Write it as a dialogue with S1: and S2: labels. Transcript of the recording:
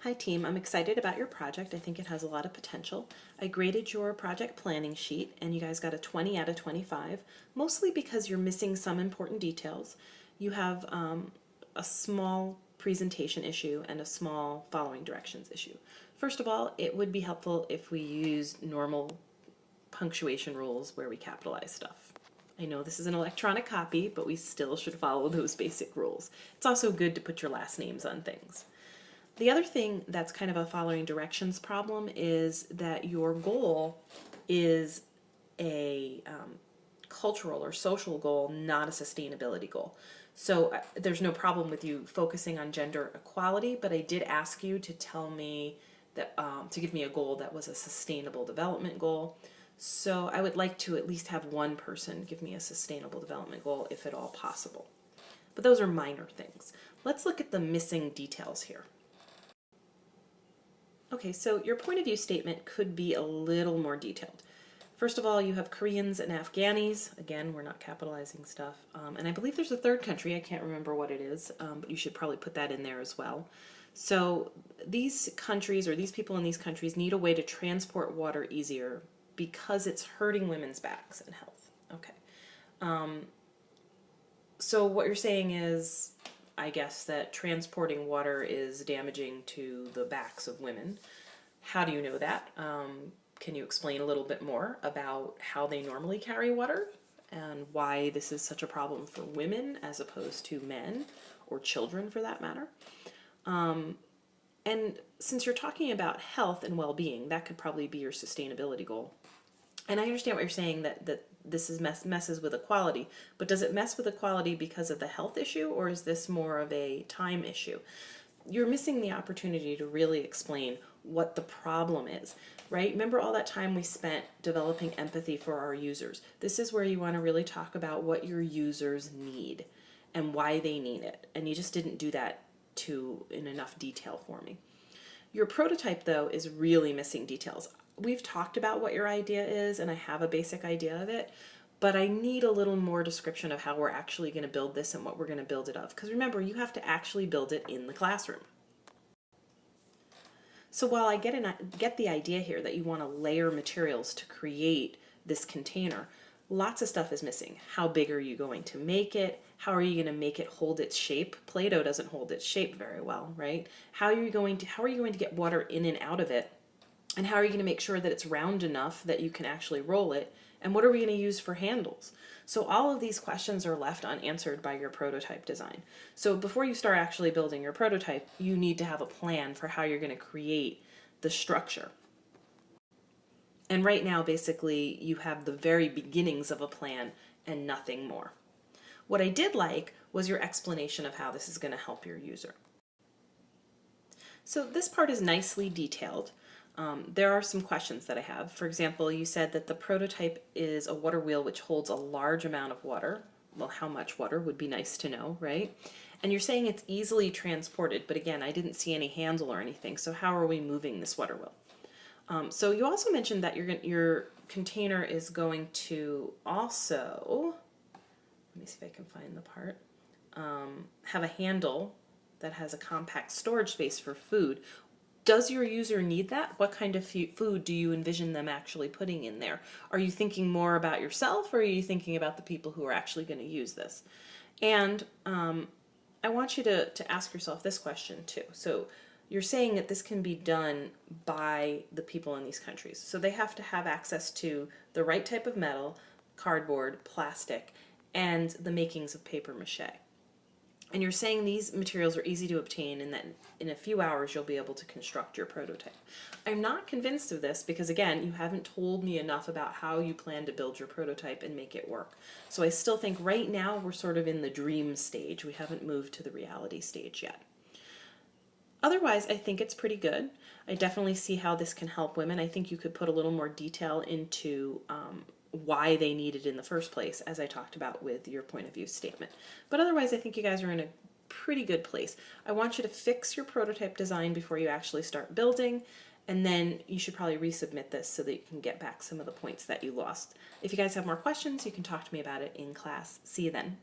S1: Hi team, I'm excited about your project. I think it has a lot of potential. I graded your project planning sheet and you guys got a 20 out of 25, mostly because you're missing some important details. You have a small presentation issue and a small following directions issue. First of all, it would be helpful if we used normal punctuation rules where we capitalize stuff. I know this is an electronic copy, but we still should follow those basic rules. It's also good to put your last names on things. The other thing that's kind of a following directions problem is that your goal is a cultural or social goal, not a sustainability goal. So there's no problem with you focusing on gender equality, but I did ask you to tell me that to give me a goal that was a sustainable development goal. So I would like to at least have one person give me a sustainable development goal if at all possible. But those are minor things. Let's look at the missing details here. Okay, so your point of view statement could be a little more detailed. First of all, you have Koreans and Afghanis. Again, we're not capitalizing stuff. And I believe there's a third country. I can't remember what it is, but you should probably put that in there as well. So these countries or these people in these countries need a way to transport water easier because it's hurting women's backs and health. Okay. So what you're saying is, I guess, that transporting water is damaging to the backs of women. How do you know that? Can you explain a little bit more about how they normally carry water and why this is such a problem for women as opposed to men or children for that matter? And since you're talking about health and well-being, that could probably be your sustainability goal. And I understand what you're saying, that this is messes with equality, but does it mess with equality because of the health issue, or is this more of a time issue? You're missing the opportunity to really explain what the problem is, right? Remember all that time we spent developing empathy for our users. This is where you want to really talk about what your users need and why they need it. And you just didn't do that in enough detail for me. Your prototype, though, is really missing details. We've talked about what your idea is, and I have a basic idea of it, but I need a little more description of how we're actually going to build this and what we're going to build it of. Because remember, you have to actually build it in the classroom. So while I get the idea here that you want to layer materials to create this container, lots of stuff is missing. How big are you going to make it? How are you going to make it hold its shape? Play-Doh doesn't hold its shape very well, right? How are you going to get water in and out of it? And how are you going to make sure that it's round enough that you can actually roll it? And what are we going to use for handles? So all of these questions are left unanswered by your prototype design. So before you start actually building your prototype, you need to have a plan for how you're going to create the structure. And right now, basically, you have the very beginnings of a plan and nothing more. What I did like was your explanation of how this is going to help your user. So this part is nicely detailed. There are some questions that I have. For example, you said that the prototype is a water wheel which holds a large amount of water. Well, how much water would be nice to know, right? And you're saying it's easily transported, but again, I didn't see any handle or anything, so how are we moving this water wheel? So you also mentioned that your container is going to also, let me see if I can find the part, have a handle that has a compact storage space for food. Does your user need that? What kind of food do you envision them actually putting in there? Are you thinking more about yourself, or are you thinking about the people who are actually going to use this? And I want you to ask yourself this question too. So you're saying that this can be done by the people in these countries. So they have to have access to the right type of metal, cardboard, plastic, and the makings of paper mache. And you're saying these materials are easy to obtain and that in a few hours you'll be able to construct your prototype. I'm not convinced of this because, again, you haven't told me enough about how you plan to build your prototype and make it work. So I still think right now we're sort of in the dream stage. We haven't moved to the reality stage yet. Otherwise, I think it's pretty good. I definitely see how this can help women. I think you could put a little more detail into why they need it in the first place, as I talked about with your point of view statement. But otherwise, I think you guys are in a pretty good place. I want you to fix your prototype design before you actually start building, and then you should probably resubmit this so that you can get back some of the points that you lost. If you guys have more questions, you can talk to me about it in class. See you then.